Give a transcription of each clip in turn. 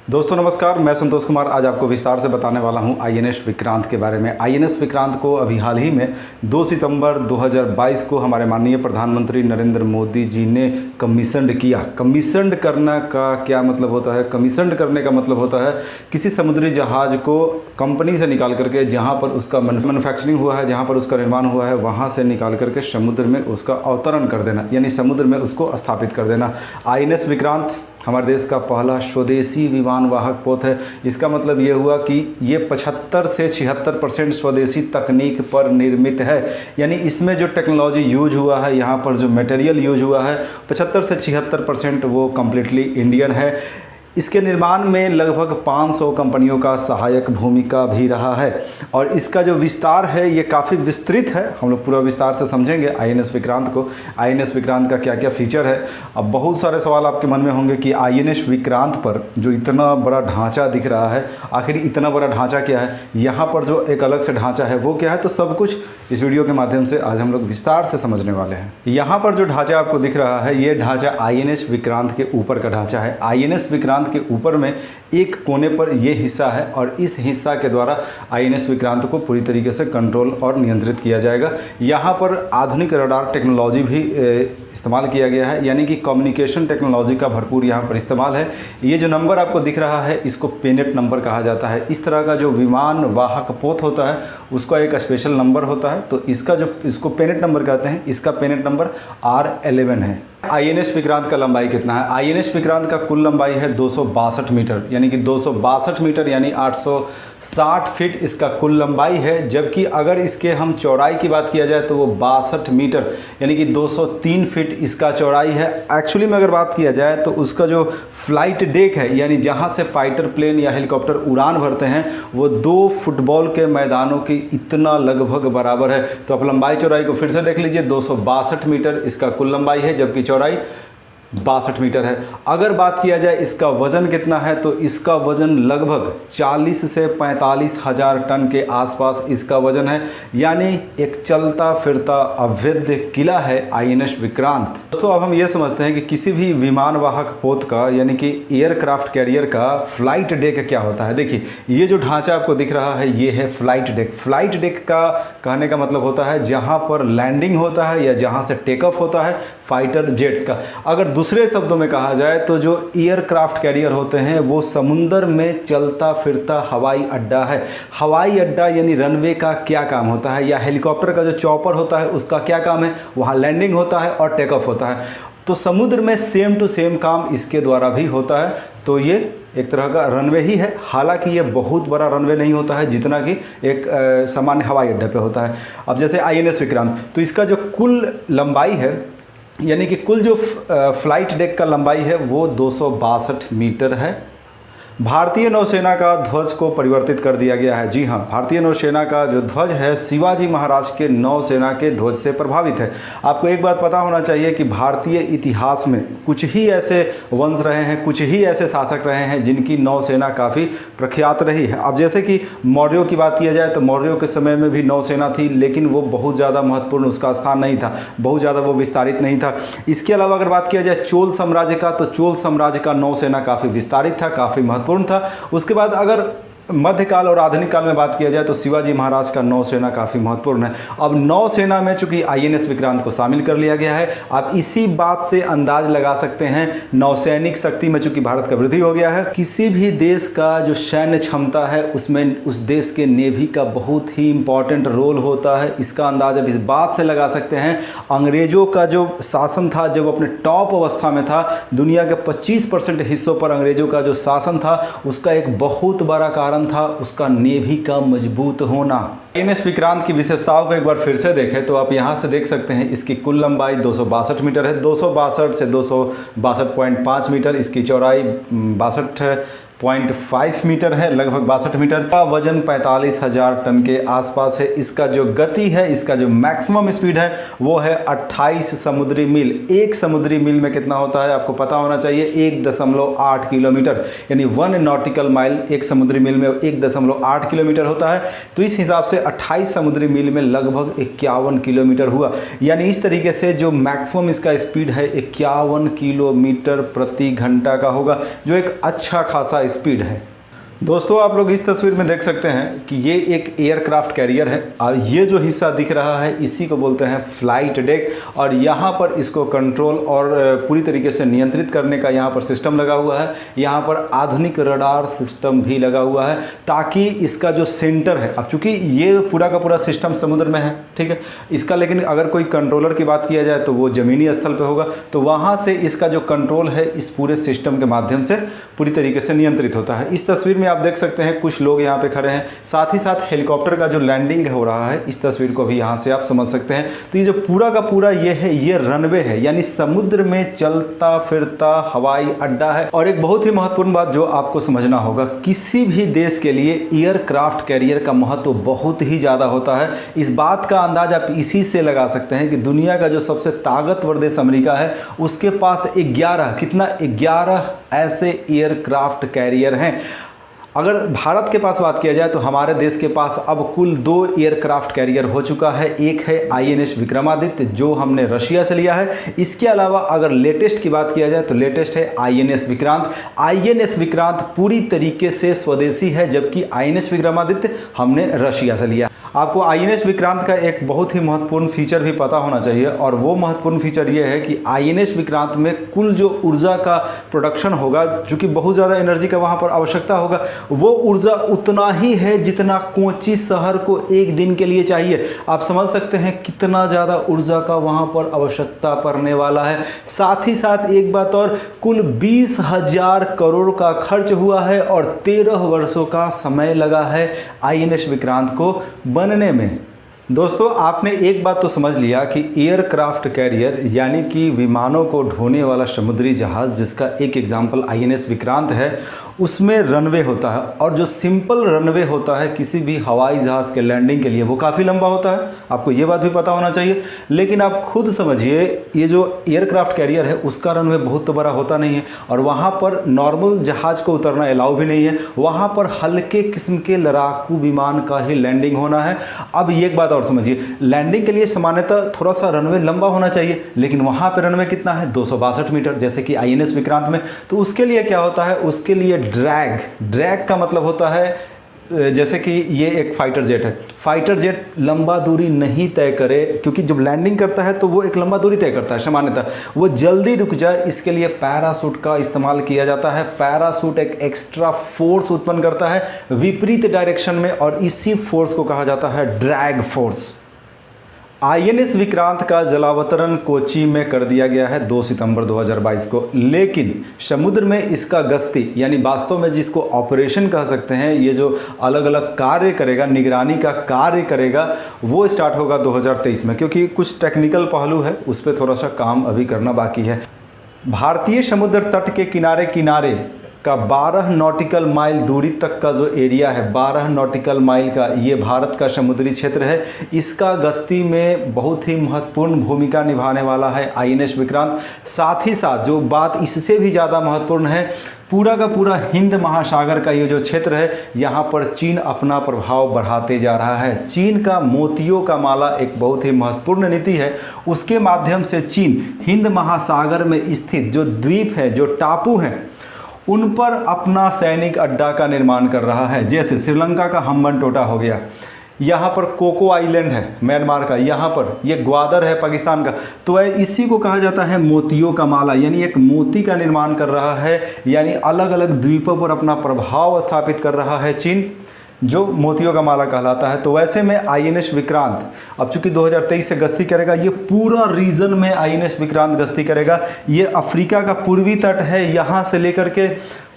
दोस्तों नमस्कार, मैं संतोष कुमार आज आपको विस्तार से बताने वाला हूं आईएनएस विक्रांत के बारे में। आईएनएस विक्रांत को अभी हाल ही में 2 सितंबर 2022 को हमारे माननीय प्रधानमंत्री नरेंद्र मोदी जी ने कमीशन्ड किया। कमीशन्ड करना का क्या मतलब होता है? कमीशन्ड करने का मतलब होता है किसी समुद्री जहाज़ को कंपनी से निकाल करके, जहाँ पर उसका मैन्युफैक्चरिंग हुआ है, जहाँ पर उसका निर्माण हुआ है, वहाँ से निकाल करके समुद्र में उसका अवतरण कर देना, यानी समुद्र में उसको स्थापित कर देना। आईएनएस विक्रांत हमारे देश का पहला स्वदेशी विमान वाहक पोत है। इसका मतलब ये हुआ कि ये 75 से 76% स्वदेशी तकनीक पर निर्मित है, यानी इसमें जो टेक्नोलॉजी यूज हुआ है, यहाँ पर जो मटेरियल यूज हुआ है, 75 से 76% वो कम्प्लीटली इंडियन है। इसके निर्माण में लगभग 500 कंपनियों का सहायक भूमिका भी रहा है और इसका जो विस्तार है ये काफ़ी विस्तृत है। हम लोग पूरा विस्तार से समझेंगे आईएनएस विक्रांत को, आईएनएस विक्रांत का क्या क्या फीचर है। अब बहुत सारे सवाल आपके मन में होंगे कि आईएनएस विक्रांत पर जो इतना बड़ा ढांचा दिख रहा है, आखिर इतना बड़ा ढांचा क्या है, यहाँ पर जो एक अलग से ढांचा है वो क्या है? तो सब कुछ इस वीडियो के माध्यम से आज हम लोग विस्तार से समझने वाले हैं। यहाँ पर जो ढांचा आपको दिख रहा है, ये ढांचा आईएनएस विक्रांत के ऊपर का ढांचा है। आईएनएस विक्रांत के ऊपर में एक कोने पर यह हिस्सा है और इस हिस्सा के द्वारा आईएनएस विक्रांत को पूरी तरीके से कंट्रोल और नियंत्रित किया जाएगा। यहाँ पर आधुनिक रडार टेक्नोलॉजी भी इस्तेमाल किया गया है, यानी कि कम्युनिकेशन टेक्नोलॉजी का भरपूर यहाँ पर इस्तेमाल है। ये जो नंबर आपको दिख रहा है इसको पेनेट नंबर कहा जाता है। इस तरह का जो विमान वाहक पोत होता है उसका एक स्पेशल नंबर होता है, तो इसको पेनेट नंबर कहते हैं। इसका पेनेट नंबर R11 है। आईएनएस विक्रांत का लंबाई कितना है? आईएनएस विक्रांत का कुल लंबाई है 262 मीटर, यानी कि 262 मीटर यानी 860 फीट इसका कुल लंबाई है। जबकि अगर इसके हम चौड़ाई की बात किया जाए तो वो 62 मीटर यानी कि 203 फीट इसका चौड़ाई है। एक्चुअली में अगर बात किया जाए तो उसका जो फ्लाइट डेक है, यानी जहाँ से फाइटर प्लेन या हेलीकॉप्टर उड़ान भरते हैं, वो 2 फुटबॉल के मैदानों के इतना लगभग बराबर है। तो आप लंबाई चौड़ाई को फिर से देख लीजिए, 262 मीटर इसका कुल लंबाई है, जबकि चौड़ाई 62 मीटर है। अगर बात किया जाए इसका वज़न कितना है, तो इसका वज़न लगभग 40 से 45 हज़ार टन के आसपास इसका वज़न है, यानी एक चलता फिरता अवैध किला है आईएनएस विक्रांत। दोस्तों अब हम ये समझते हैं कि किसी भी विमान वाहक पोत का, यानी कि एयरक्राफ्ट कैरियर का फ्लाइट डेक क्या होता है। देखिए ये जो ढांचा आपको दिख रहा है ये है फ्लाइट डेक। फ्लाइट डेक का कहने का मतलब होता है जहाँ पर लैंडिंग होता है या जहाँ से टेक ऑफ होता है फाइटर जेट्स का। अगर दूसरे शब्दों में कहा जाए तो जो एयरक्राफ्ट कैरियर होते हैं वो समुंदर में चलता फिरता हवाई अड्डा है। हवाई अड्डा यानी रनवे का क्या काम होता है, या हेलीकॉप्टर का जो चॉपर होता है उसका क्या काम है, वहाँ लैंडिंग होता है और टेक ऑफ होता है। तो समुद्र में सेम टू सेम काम इसके द्वारा भी होता है। तो ये एक तरह का रनवे ही है, हालांकि ये बहुत बड़ा रनवे नहीं होता है जितना कि एक सामान्य हवाई अड्डे पे होता है। अब जैसे आईएनएस विक्रांत, तो इसका जो कुल लंबाई है, यानी कि कुल जो फ्लाइट डेक का लंबाई है वो 262 मीटर है। भारतीय नौसेना का ध्वज को परिवर्तित कर दिया गया है। जी हाँ, भारतीय नौसेना का जो ध्वज है शिवाजी महाराज के नौसेना के ध्वज से प्रभावित है। आपको एक बात पता होना चाहिए कि भारतीय इतिहास में कुछ ही ऐसे वंश रहे हैं, कुछ ही ऐसे शासक रहे हैं जिनकी नौसेना काफ़ी प्रख्यात रही है। अब जैसे कि मौर्यों की बात किया जाए तो मौर्यों के समय में भी नौसेना थी, लेकिन वो बहुत ज़्यादा महत्वपूर्ण उसका स्थान नहीं था, बहुत ज़्यादा वो विस्तारित नहीं था। इसके अलावा अगर बात किया जाए चोल साम्राज्य का, तो चोल साम्राज्य का नौसेना काफ़ी विस्तारित था, काफ़ी महत्वपूर्ण था। उसके बाद अगर मध्यकाल और आधुनिक काल में बात किया जाए तो शिवाजी महाराज का नौसेना काफ़ी महत्वपूर्ण है। अब नौसेना में चूंकि आईएनएस विक्रांत को शामिल कर लिया गया है, आप इसी बात से अंदाज लगा सकते हैं नौसैनिक शक्ति में चूंकि भारत का वृद्धि हो गया है। किसी भी देश का जो सैन्य क्षमता है उसमें उस देश के नेवी का बहुत ही इंपॉर्टेंट रोल होता है। इसका अंदाज अब इस बात से लगा सकते हैं, अंग्रेजों का जो शासन था जब अपने टॉप अवस्था में था, दुनिया के 25% हिस्सों पर अंग्रेजों का जो शासन था उसका एक बहुत बड़ा कारण था उसका नेवी का मजबूत होना। आईएनएस विक्रांत की विशेषताओं को एक बार फिर से देखें तो आप यहां से देख सकते हैं इसकी कुल लंबाई 262 मीटर है। 262 से 262.5 मीटर, इसकी चौड़ाई 62.5 मीटर है, लगभग 62 मीटर का। वजन 45 हज़ार टन के आसपास है। इसका जो गति है, इसका जो मैक्सिमम स्पीड है वो है 28 समुद्री मील। एक समुद्री मील में कितना होता है आपको पता होना चाहिए, 1.8 किलोमीटर, यानी 1 नॉटिकल माइल एक समुद्री मील में 1.8 किलोमीटर होता है। तो इस हिसाब से 28 समुद्री मील में लगभग 51 किलोमीटर हुआ, यानी इस तरीके से जो मैक्सिमम इसका स्पीड है 51 किलोमीटर प्रति घंटा का होगा, जो एक अच्छा खासा स्पीड है। दोस्तों आप लोग इस तस्वीर में देख सकते हैं कि ये एक एयरक्राफ्ट कैरियर है और ये जो हिस्सा दिख रहा है इसी को बोलते हैं फ्लाइट डेक, और यहाँ पर इसको कंट्रोल और पूरी तरीके से नियंत्रित करने का यहाँ पर सिस्टम लगा हुआ है। यहाँ पर आधुनिक रडार सिस्टम भी लगा हुआ है ताकि इसका जो सेंटर है, अब चूँकि ये पूरा का पूरा सिस्टम समुद्र में है, ठीक है, इसका लेकिन अगर कोई कंट्रोलर की बात किया जाए तो वो ज़मीनी स्थल पर होगा, तो वहाँ से इसका जो कंट्रोल है इस पूरे सिस्टम के माध्यम से पूरी तरीके से नियंत्रित होता है। इस तस्वीर में आप देख सकते हैं कुछ लोग यहाँ पे खड़े हैं, साथ ही साथ हेलीकॉप्टर का जो लैंडिंग हो रहा है इस तस्वीर को भी यहाँ से आप समझ सकते हैं। तो ये जो पूरा का पूरा ये है, ये रनवे है, यानी समुद्र में चलता फिरता हवाई अड्डा है। और एक बहुत ही महत्वपूर्ण बात जो आपको समझना होगा, किसी भी देश के लिए एयरक्राफ्ट कैरियर का महत्व बहुत ही ज़्यादा होता है। इस बात का अंदाज आप इसी से लगा सकते हैं कि दुनिया का जो सबसे ताकतवर देश अमेरिका है उसके पास 11 ऐसे एयरक्राफ्ट कैरियर हैं। अगर भारत के पास बात किया जाए तो हमारे देश के पास अब कुल 2 एयरक्राफ्ट कैरियर हो चुका है। एक है INS विक्रमादित्य जो हमने रशिया से लिया है। इसके अलावा अगर लेटेस्ट की बात किया जाए तो लेटेस्ट है INS विक्रांत। INS विक्रांत पूरी तरीके से स्वदेशी है, जबकि INS विक्रमादित्य हमने रशिया से लिया। आपको INS विक्रांत का एक बहुत ही महत्वपूर्ण फीचर भी पता होना चाहिए, और वो महत्वपूर्ण फीचर ये है कि INS विक्रांत में कुल जो ऊर्जा का प्रोडक्शन होगा, जो कि बहुत ज़्यादा एनर्जी का वहाँ पर आवश्यकता होगा, वो ऊर्जा उतना ही है जितना कोची शहर को एक दिन के लिए चाहिए। आप समझ सकते हैं कितना ज़्यादा ऊर्जा का वहाँ पर आवश्यकता पड़ने वाला है। साथ ही साथ एक बात और, कुल 20,000 करोड़ का खर्च हुआ है और 13 वर्षों का समय लगा है INS विक्रांत को बनने में। दोस्तों आपने एक बात तो समझ लिया कि एयरक्राफ्ट कैरियर यानी कि विमानों को ढोने वाला समुद्री जहाज़, जिसका एक एग्जाम्पल INS विक्रांत है, उसमें रनवे होता है, और जो सिंपल रनवे होता है किसी भी हवाई जहाज़ के लैंडिंग के लिए वो काफ़ी लंबा होता है। आपको ये बात भी पता होना चाहिए। लेकिन आप खुद समझिए, ये जो एयरक्राफ्ट कैरियर है उसका रनवे बहुत तो बड़ा होता नहीं है, और वहाँ पर नॉर्मल जहाज़ को उतरना अलाउ भी नहीं है। वहाँ पर हल्के किस्म के लड़ाकू विमान का ही लैंडिंग होना है। अब एक बात और समझिए, लैंडिंग के लिए सामान्यतः थोड़ा सा रनवे लंबा होना चाहिए, लेकिन वहाँ पर रनवे कितना है, 262 मीटर, जैसे कि INS विक्रांत में। तो उसके लिए क्या होता है, उसके लिए ड्रैग का मतलब होता है, जैसे कि ये एक फाइटर जेट है, फाइटर जेट लंबा दूरी नहीं तय करे, क्योंकि जब लैंडिंग करता है तो वो एक लंबा दूरी तय करता है सामान्यतः, वो जल्दी रुक जाए, इसके लिए पैराशूट का इस्तेमाल किया जाता है। पैराशूट एक एक्स्ट्रा फोर्स उत्पन्न करता है विपरीत डायरेक्शन में, और इसी फोर्स को कहा जाता है ड्रैग फोर्स। INS विक्रांत का जलावतरण कोची में कर दिया गया है 2 सितंबर 2022 को, लेकिन समुद्र में इसका गश्ती यानी वास्तव में जिसको ऑपरेशन कह सकते हैं, ये जो अलग अलग कार्य करेगा, निगरानी का कार्य करेगा, वो स्टार्ट होगा 2023 में, क्योंकि कुछ टेक्निकल पहलू है, उस पर थोड़ा सा काम अभी करना बाकी है। भारतीय समुद्र तट के किनारे किनारे का 12 नॉटिकल माइल दूरी तक का जो एरिया है, 12 नॉटिकल माइल का, ये भारत का समुद्री क्षेत्र है। इसका गश्ती में बहुत ही महत्वपूर्ण भूमिका निभाने वाला है INS विक्रांत। साथ ही साथ जो बात इससे भी ज़्यादा महत्वपूर्ण है, पूरा का पूरा हिंद महासागर का ये जो क्षेत्र है, यहाँ पर चीन अपना प्रभाव बढ़ाते जा रहा है। चीन का मोतियों का माला एक बहुत ही महत्वपूर्ण नीति है, उसके माध्यम से चीन हिंद महासागर में स्थित जो द्वीप है, जो टापू हैं, उन पर अपना सैनिक अड्डा का निर्माण कर रहा है। जैसे श्रीलंका का हम्बनटोटा हो गया, यहाँ पर कोको आइलैंड है म्यांमार का, यहाँ पर ये ग्वादर है पाकिस्तान का, तो इसी को कहा जाता है मोतियों का माला, यानी एक मोती का निर्माण कर रहा है, यानी अलग अलग द्वीपों पर अपना प्रभाव स्थापित कर रहा है चीन, जो मोतियों का माला कहलाता है। तो वैसे में INS विक्रांत अब चूंकि 2023 से गश्ती करेगा, ये पूरा रीजन में INS विक्रांत गश्ती करेगा। ये अफ्रीका का पूर्वी तट है, यहाँ से लेकर के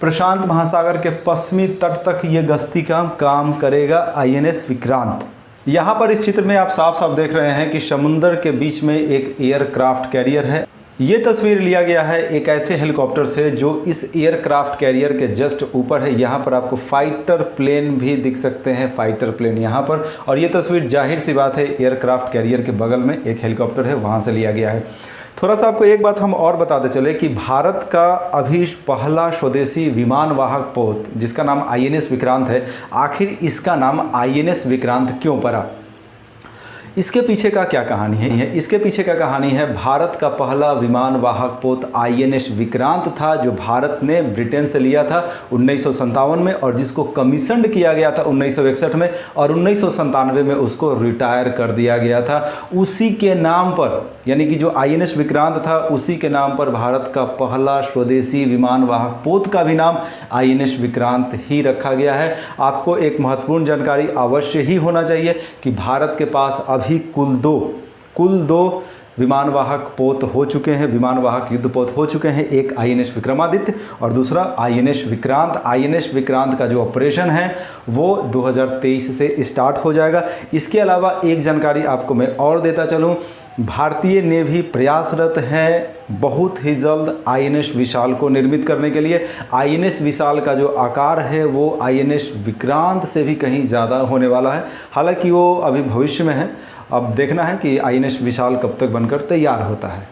प्रशांत महासागर के पश्चिमी तट तक ये गश्ती का काम करेगा INS विक्रांत। यहाँ पर इस चित्र में आप साफ साफ देख रहे हैं कि समुद्र के बीच में एक एयरक्राफ्ट कैरियर है। ये तस्वीर लिया गया है एक ऐसे हेलीकॉप्टर से जो इस एयरक्राफ्ट कैरियर के जस्ट ऊपर है। यहाँ पर आपको फाइटर प्लेन भी दिख सकते हैं, फाइटर प्लेन यहाँ पर, और ये तस्वीर जाहिर सी बात है एयरक्राफ्ट कैरियर के बगल में एक हेलीकॉप्टर है, वहाँ से लिया गया है। थोड़ा सा आपको एक बात हम और बताते चले कि भारत का अभी पहला स्वदेशी विमान वाहक पोत जिसका नाम INS विक्रांत है, आखिर इसका नाम INS विक्रांत क्यों पड़ा? इसके पीछे का क्या कहानी है? इसके पीछे का कहानी है भारत का पहला विमान वाहक पोत INS विक्रांत था, जो भारत ने ब्रिटेन से लिया था 1957 में और जिसको कमीशन्ड किया गया था 1961 में और 1997 में उसको रिटायर कर दिया गया था। उसी के नाम पर, यानी कि जो INS विक्रांत था उसी के नाम पर भारत का पहला स्वदेशी विमान वाहक पोत का भी नाम INS विक्रांत ही रखा गया है। आपको एक महत्वपूर्ण जानकारी अवश्य ही होना चाहिए कि भारत के पास अभी कुल दो विमान वाहक पोत हो चुके हैं, विमान वाहक युद्ध पोत हो चुके हैं। एक INS विक्रमादित्य और दूसरा INS विक्रांत। INS विक्रांत का जो ऑपरेशन है वो 2023 से स्टार्ट हो जाएगा। इसके अलावा एक जानकारी आपको मैं और देता चलूँ, भारतीय नेवी प्रयासरत है बहुत ही जल्द INS विशाल को निर्मित करने के लिए। INS विशाल का जो आकार है वो INS विक्रांत से भी कहीं ज़्यादा होने वाला है। हालांकि वो अभी भविष्य में है, अब देखना है कि INS विशाल कब तक बनकर तैयार होता है।